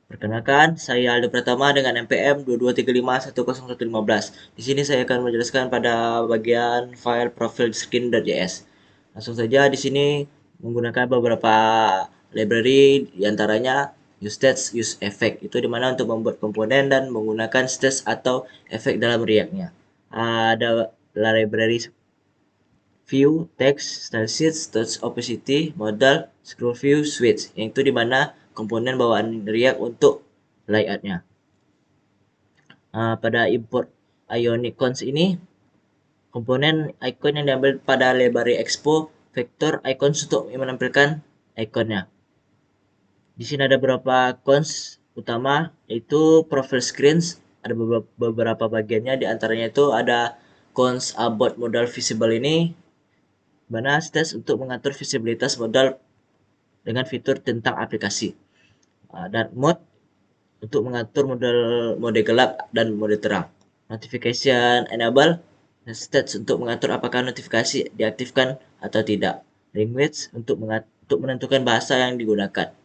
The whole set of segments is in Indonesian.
Perkenalkan, saya Aldo Pratama dengan NPM 22351011. Di sini saya akan menjelaskan pada bagian file profile screen.js. Langsung saja di sini menggunakan beberapa library, diantaranya useStats, useEffect. Itu dimana untuk membuat komponen dan menggunakan stats atau efek dalam React-nya. Ada library view, text, style sheet, touch opacity, modal, scroll view, switch. Yang itu dimana komponen bawaan React untuk layoutnya. Pada import Ionicons ini, komponen icon yang diambil pada library expo vector icons untuk menampilkan ikonnya. Di sini ada beberapa cons utama, yaitu profile screens. Ada beberapa bagiannya, di antaranya itu ada cons about modal visible ini, mana stats untuk mengatur visibilitas modal dengan fitur tentang aplikasi. Dark mode untuk mengatur mode gelap dan mode terang. Notification enable stats untuk mengatur apakah notifikasi diaktifkan atau tidak. Language untuk menentukan bahasa yang digunakan.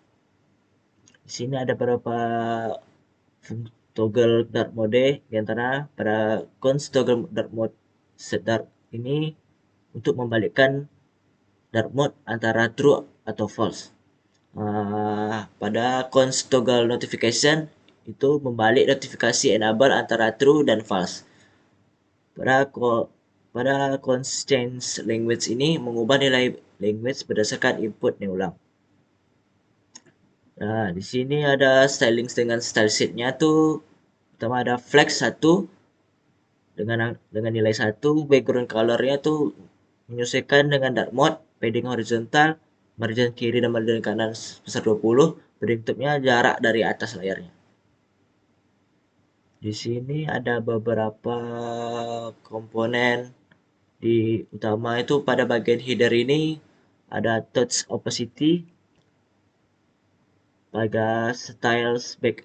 Di sini ada beberapa toggle dark mode, diantara pada cons toggle dark mode set dark ini untuk membalikkan dark mode antara true atau false. Pada cons toggle notification itu membalik notifikasi enable antara true dan false. Pada constraints language ini mengubah nilai language berdasarkan input yang ulang. Nah, di sini ada styling dengan style sheet-nya tuh. Pertama ada flex 1 dengan nilai 1, background color-nya tuh menyesuaikan dengan dark mode, padding horizontal, margin kiri dan margin kanan sebesar 20, padding top-nya jarak dari atas layarnya. Di sini ada beberapa komponen utama itu pada bagian header ini ada touch opacity, pada styles back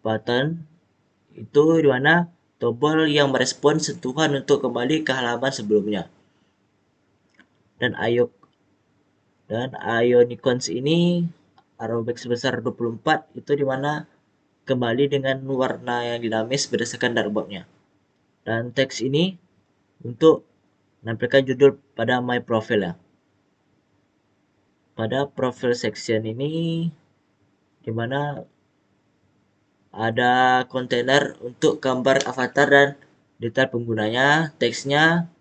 button itu dimana tombol yang merespon sentuhan untuk kembali ke halaman sebelumnya. Dan Ionicons ini arrow back sebesar 24 itu dimana kembali dengan warna yang dinamis berdasarkan dartboardnya. Dan teks ini untuk menampilkan judul pada my profile ya. Pada profile section ini dimana ada kontainer untuk gambar avatar dan detail penggunanya, teksnya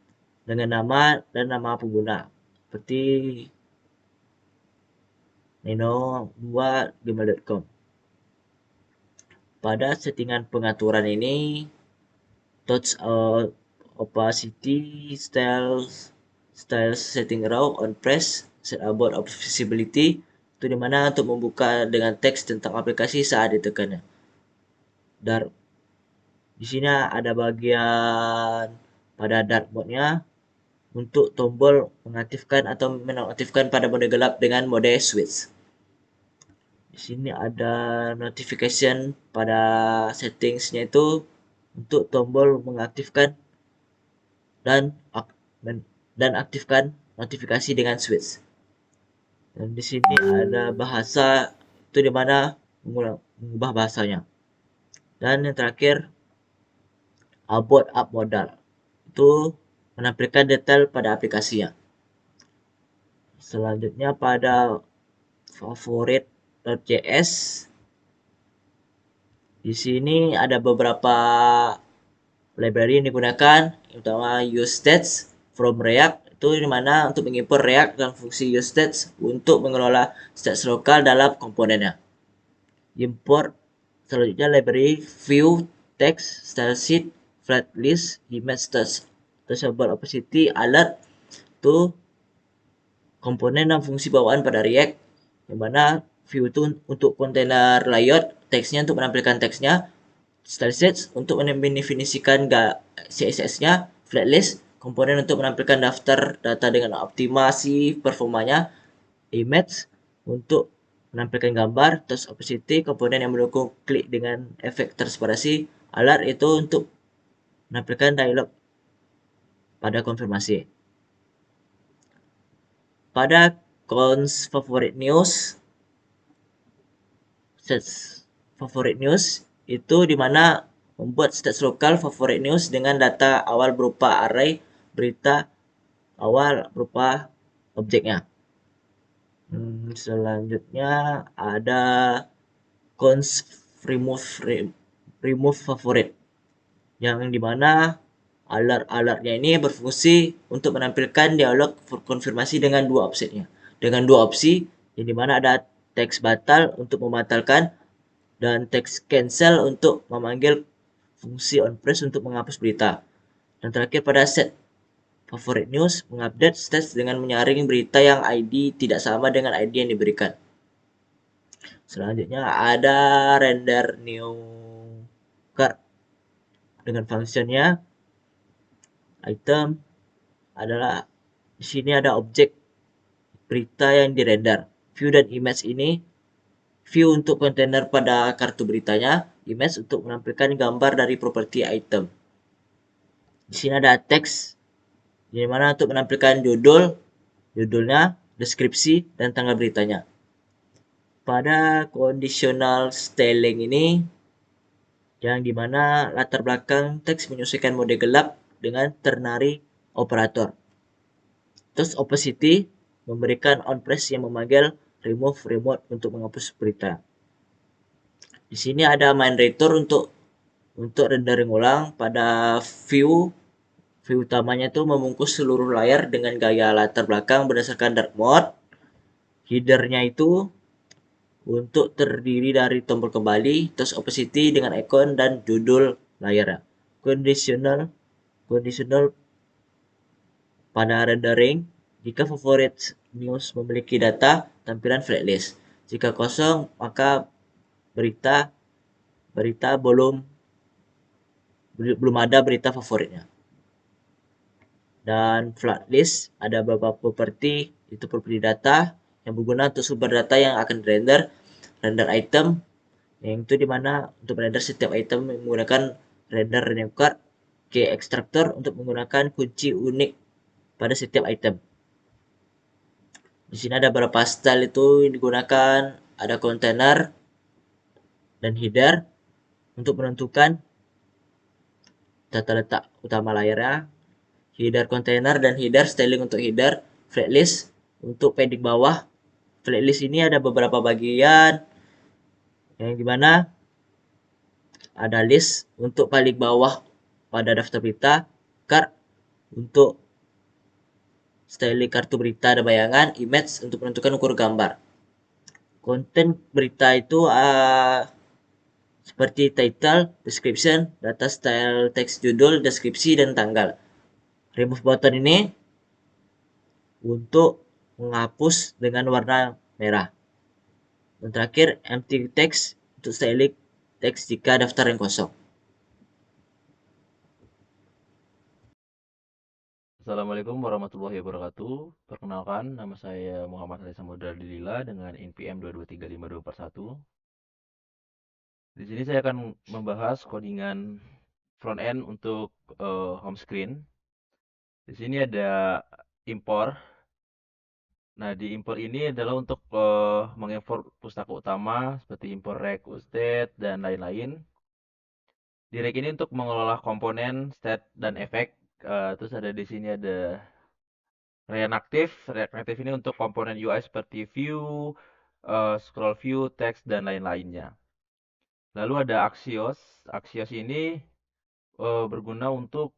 dengan nama dan nama pengguna seperti nino2gmail.com. Pada settingan pengaturan ini, touch opacity, style setting raw on press, set about of visibility, itu dimana untuk membuka dengan teks tentang aplikasi saat ditekannya. Dark, di sini ada bagian pada dark mode-nya untuk tombol mengaktifkan atau menonaktifkan pada mode gelap dengan mode switch. Di sini ada notification pada settingsnya itu untuk tombol mengaktifkan dan aktifkan notifikasi dengan switch. Dan di sini ada bahasa, itu dimana mengubah bahasanya. Dan yang terakhir about up modal, itu menampilkan detail pada aplikasinya. Selanjutnya pada favorite.js, di sini ada beberapa library yang digunakan, utama useStats from React, itu dimana untuk mengimpor React dan fungsi useStats untuk mengelola stats lokal dalam komponennya. Import selanjutnya library view, text, style sheet, flat list, image stats, touchable opacity, alert, itu komponen dan fungsi bawaan pada React, dimana view itu untuk kontainer layout, teksnya untuk menampilkan teksnya, style sheets untuk mendefinisikan CSS-nya, flatlist komponen untuk menampilkan daftar data dengan optimasi performanya, image untuk menampilkan gambar, touch opacity komponen yang mendukung klik dengan efek transparasi, alert itu untuk menampilkan dialog pada konfirmasi. Pada cons favorite news, favorite news itu dimana membuat stats lokal favorite news dengan data awal berupa array berita awal berupa objeknya. Selanjutnya ada cons remove favorite yang dimana alert-alertnya ini berfungsi untuk menampilkan dialog konfirmasi dengan dua opsinya. Dengan dua opsi yang dimana ada teks batal untuk membatalkan dan teks cancel untuk memanggil fungsi on press untuk menghapus berita. Dan terakhir pada set favorite news mengupdate stats dengan menyaring berita yang ID tidak sama dengan ID yang diberikan. Selanjutnya ada render new card dengan fungsinya item adalah di sini ada objek berita yang dirender. View dan image ini view untuk kontainer pada kartu beritanya, image untuk menampilkan gambar dari properti item. Di sini ada teks di mana untuk menampilkan judulnya, deskripsi dan tanggal beritanya. Pada conditional styling ini yang dimana latar belakang teks menyesuaikan mode gelap dengan ternary operator. Terus opacity memberikan on press yang memanggil remove remote untuk menghapus berita. Di sini ada main editor untuk rendering ulang pada view utamanya itu membungkus seluruh layar dengan gaya latar belakang berdasarkan dark mode. Headernya itu untuk terdiri dari tombol kembali, terus opacity dengan icon dan judul layarnya. Conditional pada rendering, jika favorit news memiliki data tampilan flatlist. Jika kosong, maka berita berita belum ada berita favoritnya. Dan flatlist ada beberapa properti, itu properti data yang berguna untuk sumber data yang akan render item, yang itu dimana untuk render setiap item menggunakan render name card key extractor untuk menggunakan kunci unik pada setiap item. Di sini ada beberapa style itu yang digunakan, ada container dan header untuk menentukan tata letak utama layarnya, header container dan header styling untuk header, flatlist untuk padding bawah. Flatlist ini ada beberapa bagian yang dimana ada list untuk paling bawah pada daftar berita, card untuk styling kartu berita ada bayangan, image untuk menentukan ukur gambar. Konten berita itu seperti title, description, data style teks judul, deskripsi, dan tanggal. Remove button ini untuk menghapus dengan warna merah. Dan terakhir, empty text untuk styling teks jika daftar yang kosong. Assalamualaikum warahmatullahi wabarakatuh. Perkenalkan, nama saya Muhammad Ali Samudra Dilila dengan NPM 2235241. Di sini saya akan membahas codingan front end untuk home screen. Di sini ada import. Nah, di import ini adalah untuk mengimport pustaka utama seperti import rec, ustate, dan lain-lain. Di rec ini untuk mengelola komponen, state, dan efek. Terus ada di sini ada React Native ini untuk komponen UI seperti view, scroll view, text, dan lain-lainnya. Lalu ada Axios. Axios ini berguna untuk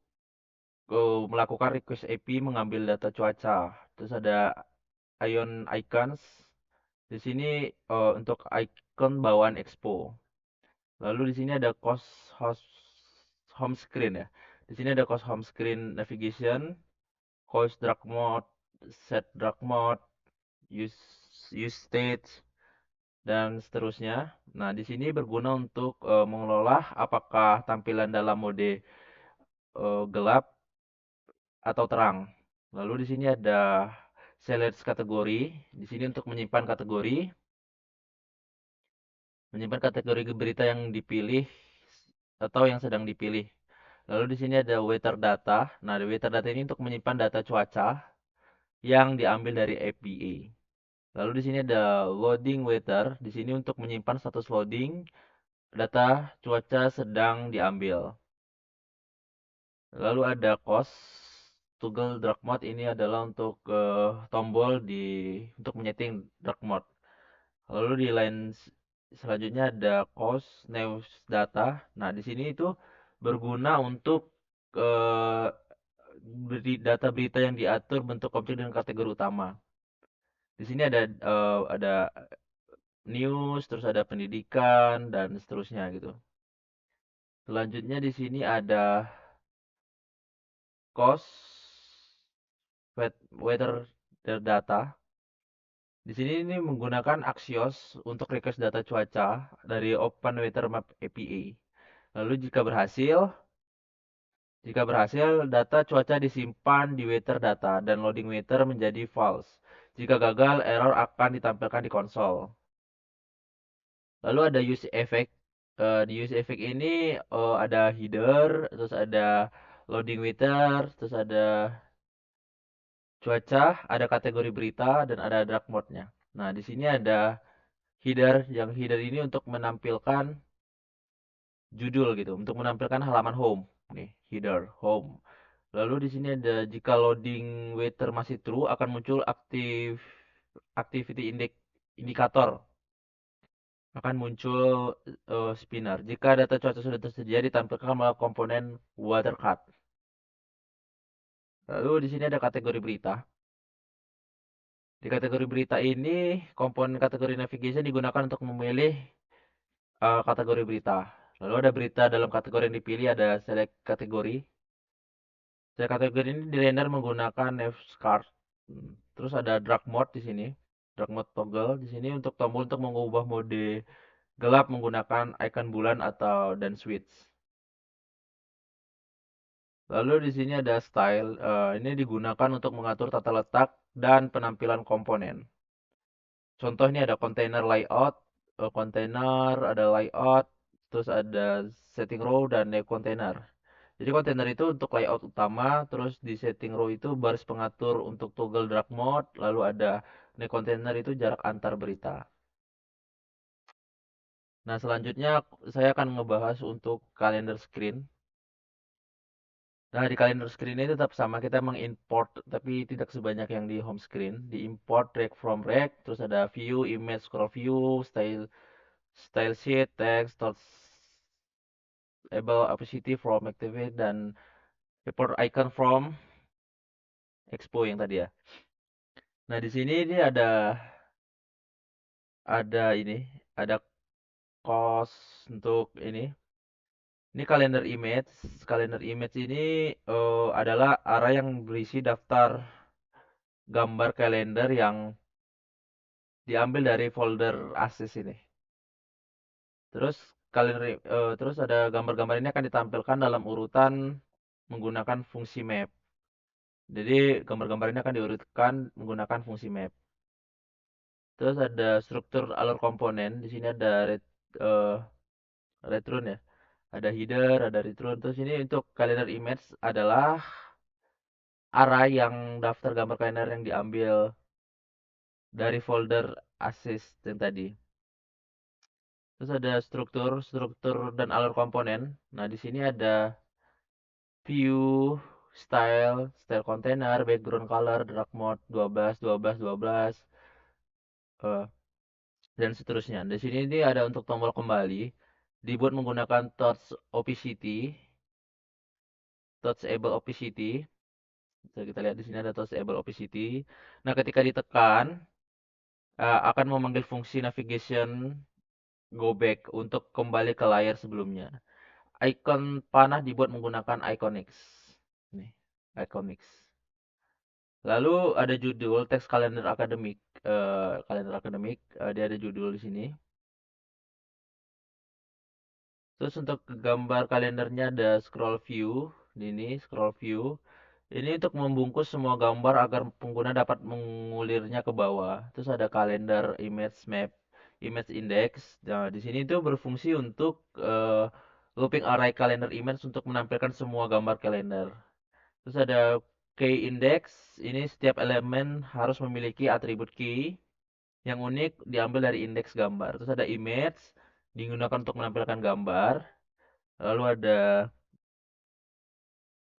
melakukan request API mengambil data cuaca. Terus ada Ion Icons. Di sini untuk icon bawaan Expo. Lalu di sini ada host home screen ya. Di sini ada home screen navigation, host drag mode, set drag mode, use state, dan seterusnya. Nah, di sini berguna untuk mengelola apakah tampilan dalam mode gelap atau terang. Lalu di sini ada select kategori. Di sini untuk menyimpan kategori berita yang dipilih atau yang sedang dipilih. Lalu di sini ada weather data. Nah, di weather data ini untuk menyimpan data cuaca yang diambil dari FBA. Lalu di sini ada loading weather. Di sini untuk menyimpan status loading data cuaca sedang diambil. Lalu ada cost. Toggle dark mode ini adalah untuk tombol untuk menyeting dark mode. Lalu di line selanjutnya ada cost news data. Nah, di sini itu berguna untuk eh, data berita yang diatur bentuk objek dan kategori utama. Di sini ada news, terus ada pendidikan dan seterusnya gitu. Selanjutnya di sini ada cost weather data. Di sini ini menggunakan Axios untuk request data cuaca dari Open Weather Map API. Lalu jika berhasil, data cuaca disimpan di weather data dan loading weather menjadi false. Jika gagal, error akan ditampilkan di konsol. Lalu ada use effect. Di use effect ini ada header, terus ada loading weather, terus ada cuaca, ada kategori berita, dan ada dark mode-nya. Nah, di sini ada header. Yang header ini untuk menampilkan judul gitu, untuk menampilkan halaman home. Nih, header home. Lalu di sini ada jika loading waiter masih true akan muncul activity indikator, akan muncul spinner. Jika data cuaca sudah tersedia ditampilkan melalui komponen watercard. Lalu di sini ada kategori berita. Di kategori berita ini komponen kategori navigation digunakan untuk memilih kategori berita. Lalu ada berita dalam kategori yang dipilih, ada select kategori. Select kategori ini dirender menggunakan navscard. Terus ada dark mode di sini. Dark mode toggle di sini untuk tombol untuk mengubah mode gelap menggunakan icon bulan atau dan switch. Lalu di sini ada style. Ini digunakan untuk mengatur tata letak dan penampilan komponen. Contoh ini ada container layout, container, ada layout, terus ada setting row dan new container. Jadi container itu untuk layout utama, terus di setting row itu baris pengatur untuk toggle dark mode, lalu ada new container itu jarak antar berita. Nah, selanjutnya saya akan ngebahas untuk calendar screen. Nah, di calendar screen ini tetap sama, kita mengimport, tapi tidak sebanyak yang di home screen. Di import drag from rec, terus ada view, image, scroll view, style sheet, text, able opacity from activate, dan import icon from expo yang tadi ya. Nah, di sini ini ada cost untuk ini. Ini kalender image. Kalender image ini adalah array yang berisi daftar gambar kalender yang diambil dari folder ASIS ini. Terus terus ada gambar-gambar ini akan ditampilkan dalam urutan menggunakan fungsi map. Jadi gambar-gambar ini akan diurutkan menggunakan fungsi map. Terus ada struktur alur komponen. Di sini ada eh, return ya. Ada header, ada return. Terus ini untuk kalender image adalah array yang daftar gambar kalender yang diambil dari folder assist yang tadi. Terus ada struktur dan alur komponen. Nah, di sini ada view, style container, background color, dark mode 12, 12, 12, eh, dan seterusnya. Di sini ini ada untuk tombol kembali, dibuat menggunakan touchable opacity. Bisa kita lihat di sini ada touchable opacity. Nah, ketika ditekan akan memanggil fungsi navigation go back untuk kembali ke layar sebelumnya. Icon panah dibuat menggunakan Iconix. Nih, Iconix. Lalu ada judul teks kalender akademik. Dia ada judul di sini. Terus untuk gambar kalendernya ada scroll view. Ini scroll view. Ini untuk membungkus semua gambar agar pengguna dapat mengulirnya ke bawah. Terus ada kalender image map, image index. Nah, di sini itu berfungsi untuk looping array kalender image untuk menampilkan semua gambar kalender. Terus ada key index. Ini setiap elemen harus memiliki atribut key yang unik diambil dari indeks gambar. Terus ada image. digunakan untuk menampilkan gambar. Lalu ada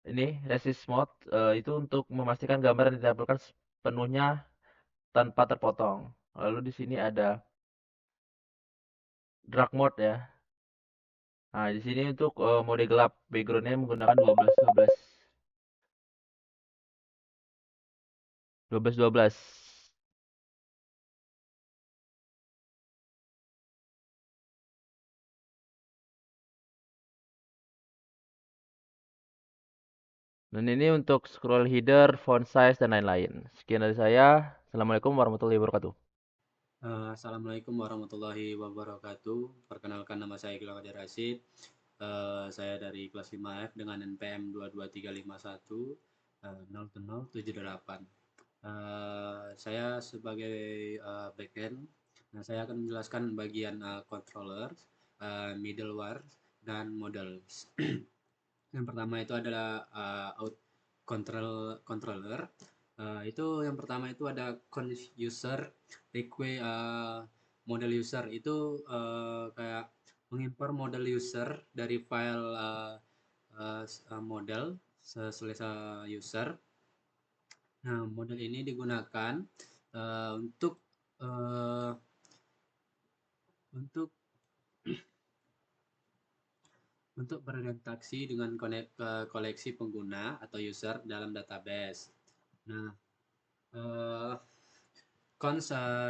ini resist mode, itu untuk memastikan gambar yang ditampilkan sepenuhnya tanpa terpotong. Lalu di sini ada dark mode ya. Nah, di sini untuk mode gelap, backgroundnya menggunakan 12 12 12. Dan ini untuk scroll header, font size, dan lain-lain. Sekian dari saya. Assalamualaikum warahmatullahi wabarakatuh. Assalamualaikum warahmatullahi wabarakatuh. Perkenalkan, nama saya Gilang Qadir Rasid. Saya dari kelas 5F dengan NPM 22351 07078. Saya sebagai backend. Nah, saya akan menjelaskan bagian controller, middleware, dan models. Yang pertama itu adalah out controller. Itu yang pertama itu ada user request, model user itu kayak mengimpor model user dari file model selesa user. Nah, model ini digunakan untuk uh, untuk berinteraksi dengan koleksi pengguna atau user dalam database. Nah, uh, cons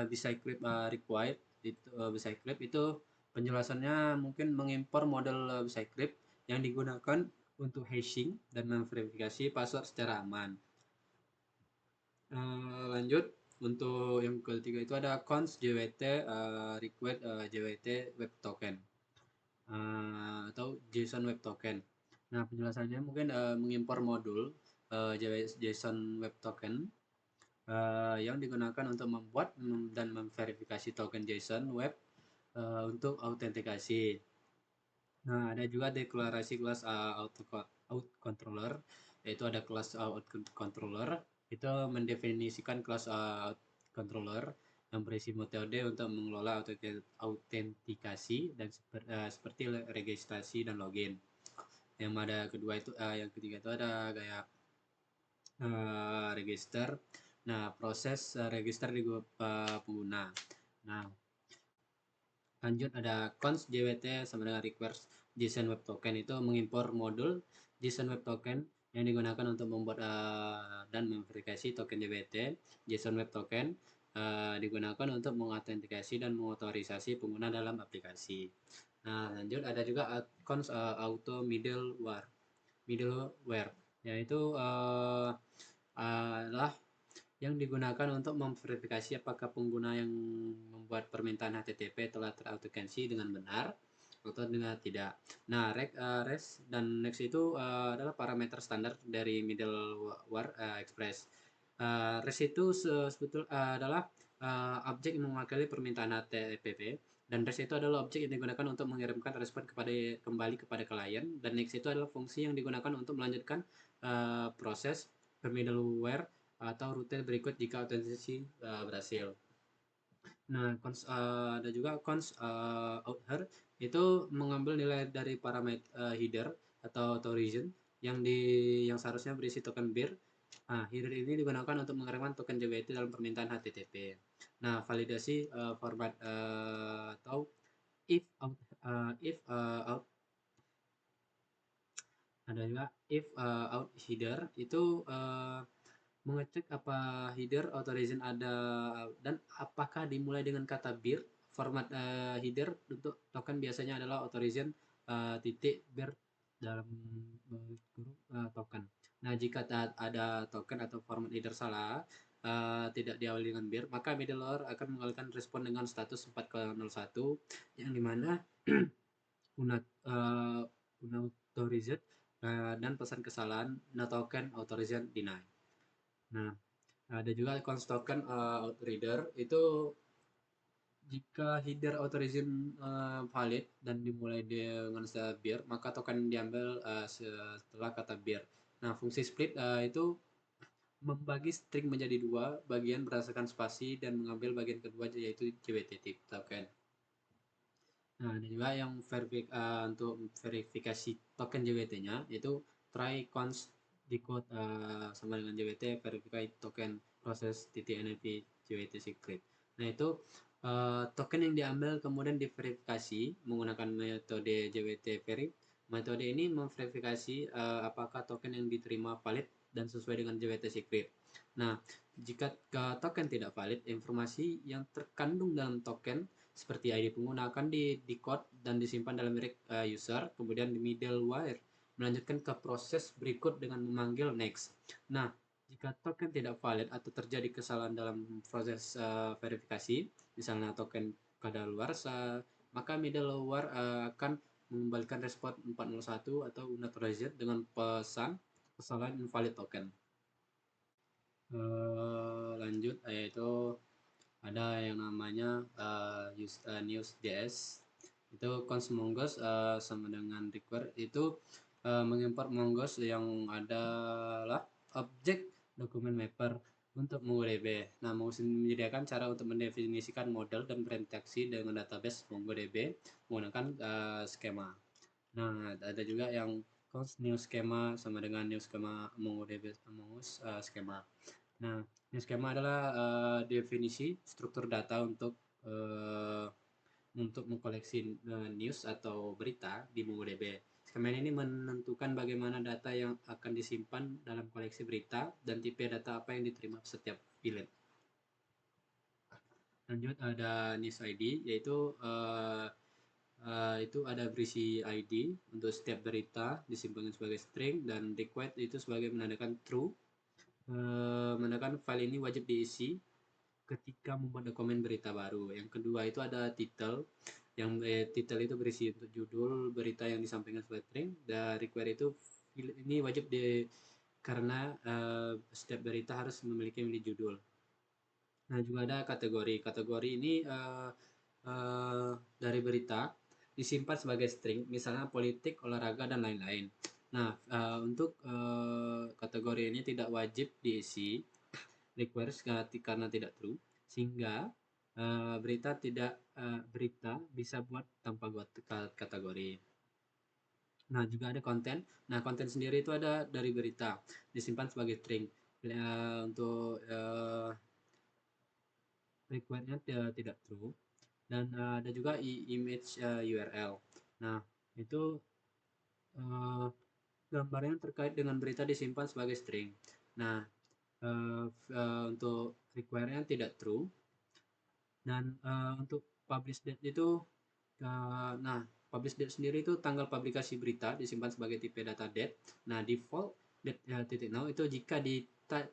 Bicyclip required itu Bicyclip itu penjelasannya mungkin mengimpor model Bicyclip yang digunakan untuk hashing dan memverifikasi password secara aman. Lanjut untuk yang ketiga itu ada cons JWT request JWT web token atau JSON web token. Nah, penjelasannya mungkin mengimpor modul JSON web token yang digunakan untuk membuat dan memverifikasi token JSON web untuk autentikasi. Nah, ada juga deklarasi kelas out controller, yaitu ada kelas out controller itu mendefinisikan kelas out controller yang berisi metode untuk mengelola autentikasi dan seperti registrasi dan login. Yang ada kedua itu yang ketiga itu ada kayak register. Nah, proses register di pengguna. Nah, lanjut ada const JWT sama dengan request JSON Web Token itu mengimpor modul JSON Web Token yang digunakan untuk membuat dan memverifikasi token JWT. JSON Web Token digunakan untuk mengautentikasi dan mengotorisasi pengguna dalam aplikasi. Nah, lanjut ada juga const auto middleware yaitu adalah yang digunakan untuk memverifikasi apakah pengguna yang membuat permintaan HTTP telah terautentikasi dengan benar atau dengan tidak. Nah, res dan next itu adalah parameter standar dari middleware express. Res itu sebetulnya adalah objek yang mewakili permintaan HTTP, dan res itu adalah objek yang digunakan untuk mengirimkan respon kembali kepada klien, dan next itu adalah fungsi yang digunakan untuk melanjutkan proses ke middleware atau rute berikut jika autentikasi berhasil. Nah, ada juga cons outer itu mengambil nilai dari parameter header atau origin yang seharusnya berisi token bir. Nah, header ini digunakan untuk mengirimkan token JWT dalam permintaan HTTP. Nah, validasi format atau if out out ada juga if out header itu mengecek apa header authorization ada dan apakah dimulai dengan kata bir. Format header untuk token biasanya adalah authorization titik bir dalam huruf token. Nah, jika ada token atau format header salah tidak diawali dengan bir, maka middleware akan mengalihkan respon dengan status 401 yang dimana unauthorized dan pesan kesalahan no token authorization deny. Nah, ada juga const token reader itu jika header authorization valid dan dimulai dengan bir, maka token diambil setelah kata bir. Nah, fungsi split itu membagi string menjadi dua bagian berdasarkan spasi dan mengambil bagian kedua yaitu JWT token. Nah, ada juga yang untuk verifikasi token JWT-nya itu try const decode sama dengan JWT verify token proses .nlp JWT secret. Nah, itu token yang diambil kemudian diverifikasi menggunakan metode JWT verif. Metode ini memverifikasi apakah token yang diterima valid dan sesuai dengan JWT secret. Nah, jika token tidak valid, informasi yang terkandung dalam token seperti ID pengguna akan di-decode dan disimpan dalam user, kemudian di middleware melanjutkan ke proses berikut dengan memanggil next. Nah, jika token tidak valid atau terjadi kesalahan dalam proses verifikasi, misalnya token kadaluarsa, maka middleware akan mengembalikan respon 401 atau not reset dengan pesan kesalahan invalid token. Lanjut, yaitu ada yang namanya news.js. Itu const mongoose sama dengan require itu mengimport mongoose yang adalah objek dokumen mapper untuk MongoDB. Nah, Mongoose menyediakan cara untuk mendefinisikan model dan berinteraksi dengan database MongoDB menggunakan skema. Nah, ada juga yang const new schema sama dengan new schema MongoDB Mongoose skema. Nah, new schema adalah definisi struktur data untuk mengkoleksi news atau berita di MongoDB. Skema ini menentukan bagaimana data yang akan disimpan dalam koleksi berita dan tipe data apa yang diterima setiap field. Lanjut ada news ID, yaitu itu ada berisi ID untuk setiap berita disimpan sebagai string dan required itu sebagai menandakan true. Menandakan file ini wajib diisi ketika membuat dokumen berita baru. Yang kedua itu ada title, yang title itu berisi untuk judul berita yang disampaikan sebagai string, dan require itu ini wajib karena setiap berita harus memiliki judul. Nah, juga ada kategori. Kategori ini dari berita disimpan sebagai string, misalnya politik, olahraga, dan lain-lain. Nah, untuk kategori ini tidak wajib diisi requires karena tidak true, sehingga berita bisa buat tanpa buat kategori. Nah, juga ada konten. Nah, konten sendiri itu ada dari berita disimpan sebagai string. Untuk requirednya tidak true, dan ada juga image URL. Nah, itu gambarnya terkait dengan berita disimpan sebagai string. Nah, untuk require-nya tidak true, dan untuk publish date itu nah, publish date sendiri itu tanggal publikasi berita disimpan sebagai tipe data date. Nah, default date titik now itu jika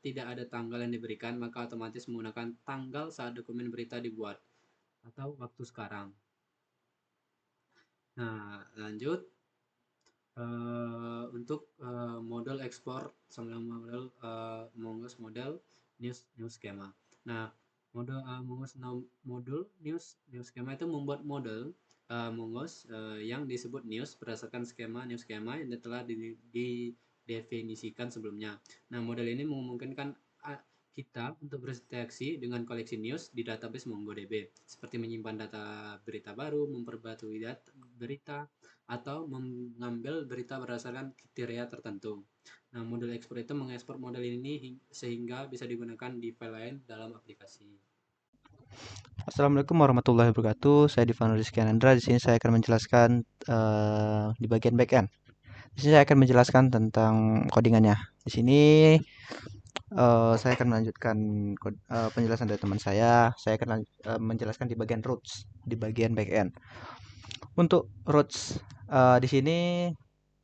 tidak ada tanggal yang diberikan, maka otomatis menggunakan tanggal saat dokumen berita dibuat atau waktu sekarang. Nah, lanjut untuk model ekspor sama model Mongoose model news schema. Nah, Mongoose modul news schema itu membuat model Mongoose yang disebut news berdasarkan skema news schema yang telah didefinisikan sebelumnya. Nah, model ini memungkinkan kita untuk berinteraksi dengan koleksi news di database MongoDB, seperti menyimpan data berita baru, memperbarui data berita, atau mengambil berita berdasarkan kriteria tertentu. Nah, model ekspor itu mengekspor model ini sehingga bisa digunakan di file lain dalam aplikasi. Assalamualaikum warahmatullahi wabarakatuh. Saya Divan Rizky Anandra. Di sini saya akan menjelaskan di bagian backend. Di sini saya akan menjelaskan tentang codingannya. Di sini saya akan melanjutkan penjelasan dari teman saya. Saya akan menjelaskan di bagian roots, di bagian backend. Untuk roots di sini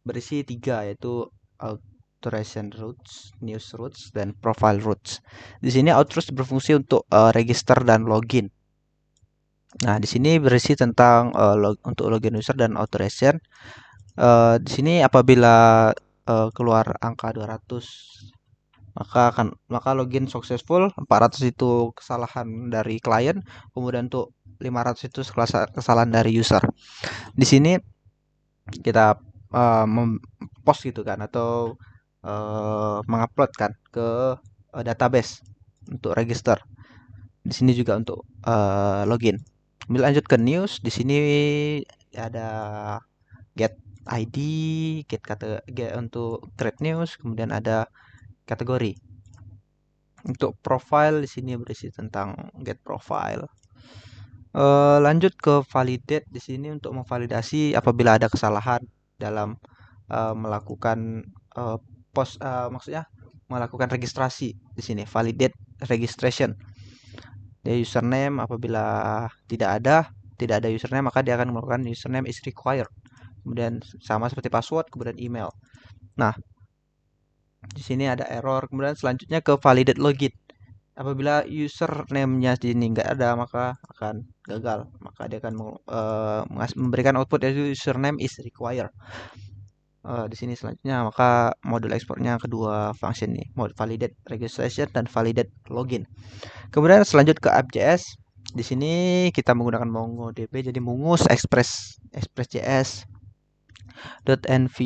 berisi 3, yaitu authorization roots, news roots, dan profile roots. Di sini out roots berfungsi untuk register dan login. Nah, di sini berisi tentang untuk login user dan authorization. Di sini apabila keluar angka 200 maka login successful, 400 itu kesalahan dari klien, kemudian untuk 500 itu kesalahan dari user. Di sini kita post gitu kan, atau mengupload kan ke database untuk register. Di sini juga untuk login. Lanjut ke news, di sini ada get ID, get untuk thread news, kemudian ada kategori. Untuk profile di sini berisi tentang get profile. Lanjut ke validate, di sini untuk memvalidasi apabila ada kesalahan dalam melakukan maksudnya melakukan registrasi di sini, validate registration. Dia username apabila tidak ada username, maka dia akan melakukan username is required. Kemudian sama seperti password, kemudian email. Nah, di sini ada error. Kemudian selanjutnya ke validate login. Apabila username-nya di sini nggak ada, maka akan gagal. Maka dia akan memberikan output yaitu username is required. Di sini selanjutnya maka modul ekspornya kedua function ini, validate registration dan validate login. Kemudian selanjut ke app.js. Di sini kita menggunakan MongoDB, jadi Mungus express.js .env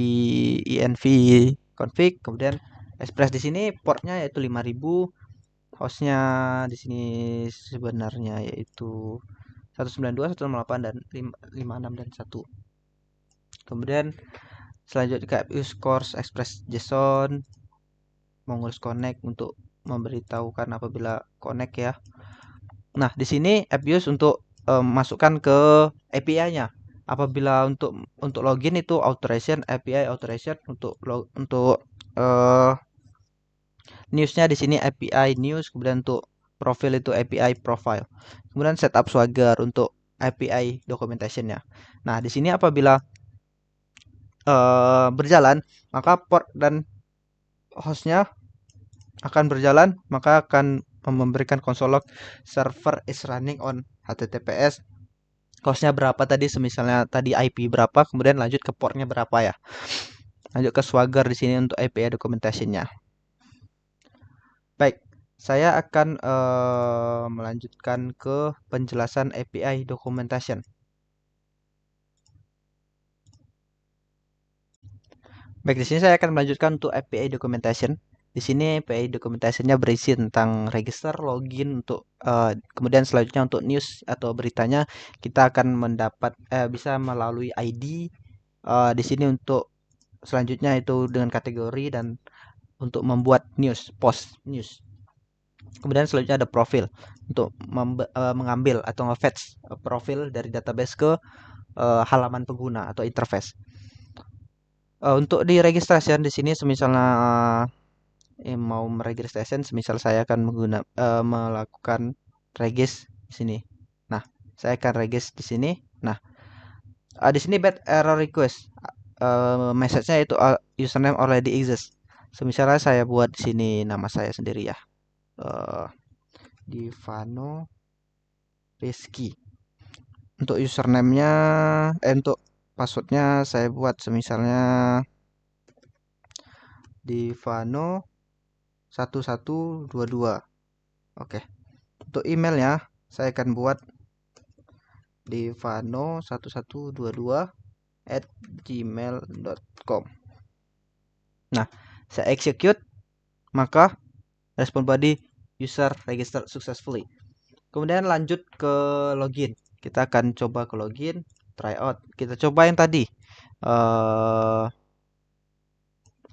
config, kemudian express di sini portnya yaitu 5000, hostnya di sini sebenarnya yaitu 192, 128 dan 56 dan 1. Kemudian selanjutnya ke use course express JSON Mongoose connect untuk memberitahukan apabila connect ya. Nah, di sini app use untuk masukkan ke API-nya. Apabila untuk login itu authorization, API authorization, untuk newsnya di sini API news, kemudian untuk profile itu API profile. Kemudian setup Swagger untuk API documentation-nya. Nah, di sini apabila berjalan, maka port dan hostnya akan berjalan, maka akan memberikan console log server is running on HTTPS. Hostnya berapa tadi, semisalnya tadi IP berapa, kemudian lanjut ke portnya berapa ya. Lanjut ke Swagger di sini untuk API documentation-nya. Baik, saya akan melanjutkan ke penjelasan API documentation. Baik, di sini saya akan melanjutkan untuk API documentation. Di sini API documentation-nya berisi tentang register, login untuk kemudian selanjutnya untuk news atau beritanya kita akan mendapat bisa melalui ID. Di sini untuk selanjutnya itu dengan kategori dan untuk membuat news, post news. Kemudian selanjutnya ada profil untuk mengambil atau nge-fetch profil dari database ke halaman pengguna atau interface. Untuk di registration di sini semisalnya mau meregistration, semisal saya akan melakukan regis di sini. Nah, saya akan regis di sini. Nah, di sini bad error request. Message-nya itu username already exists. Semisalnya saya buat di sini nama saya sendiri ya. Divano Rizky. Untuk username-nya untuk password-nya saya buat semisalnya Divano 1122. Oke. Untuk emailnya saya akan buat divano1122@gmail.com. Nah, saya execute, maka respon body user register successfully. Kemudian lanjut ke login. Kita akan coba ke login, try out. Kita coba yang tadi,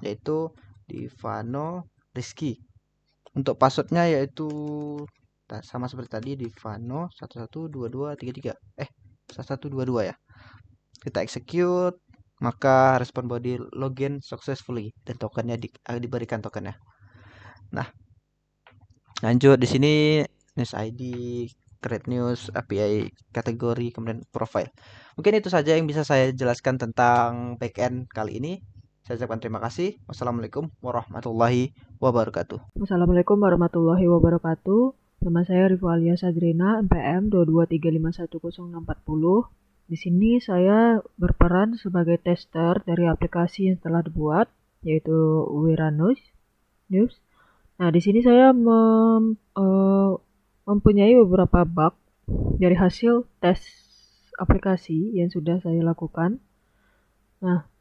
yaitu Divano Rizky. Untuk passwordnya yaitu sama seperti tadi, Divano 112233. 1122 ya. Kita execute, maka respon body login successfully dan tokennya diberikan tokennya. Nah, lanjut di sini news ID, create news, API kategori, kemudian profile. Mungkin itu saja yang bisa saya jelaskan tentang backend kali ini. Saya ucapkan terima kasih. Wassalamualaikum warahmatullahi wabarakatuh. Assalamualaikum warahmatullahi wabarakatuh. Nama saya Rivalia Sadrina, NPM 223510640. Di sini saya berperan sebagai tester dari aplikasi yang telah dibuat, yaitu Wiranus News. Nah, di sini saya mempunyai beberapa bug dari hasil tes aplikasi yang sudah saya lakukan. Nah,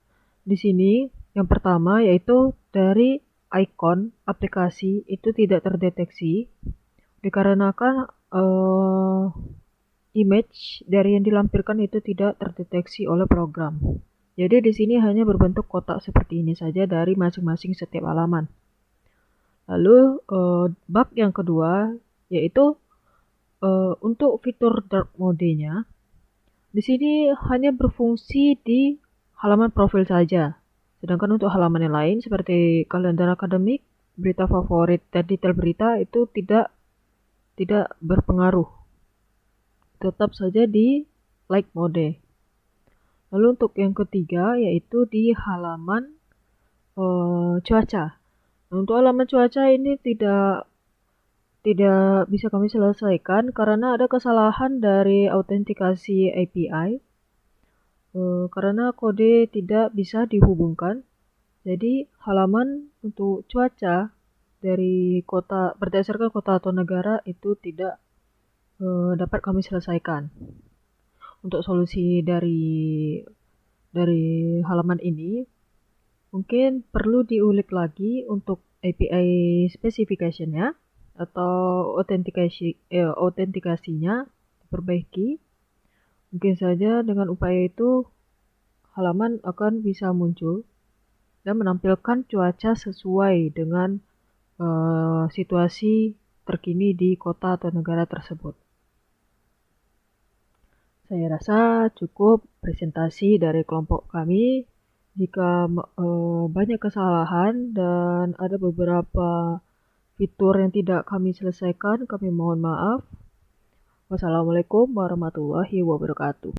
di sini yang pertama yaitu dari icon aplikasi itu tidak terdeteksi dikarenakan image dari yang dilampirkan itu tidak terdeteksi oleh program. Jadi di sini hanya berbentuk kotak seperti ini saja dari masing-masing setiap halaman. Lalu bug yang kedua yaitu untuk fitur dark mode-nya di sini hanya berfungsi di halaman profil saja. Sedangkan untuk halaman yang lain seperti kalender akademik, berita favorit, dan detail berita itu tidak berpengaruh. Tetap saja di light mode. Lalu untuk yang ketiga yaitu di halaman cuaca. Nah, untuk halaman cuaca ini tidak bisa kami selesaikan karena ada kesalahan dari autentikasi API. Karena kode tidak bisa dihubungkan. Jadi halaman untuk cuaca dari kota berdasarkan kota atau negara itu tidak dapat kami selesaikan. Untuk solusi dari halaman ini mungkin perlu diulik lagi untuk API specification-nya atau autentikasinya diperbaiki. Mungkin saja dengan upaya itu halaman akan bisa muncul dan menampilkan cuaca sesuai dengan situasi terkini di kota atau negara tersebut. Saya rasa cukup presentasi dari kelompok kami. Jika banyak kesalahan dan ada beberapa fitur yang tidak kami selesaikan, kami mohon maaf. Wassalamualaikum warahmatullahi wabarakatuh.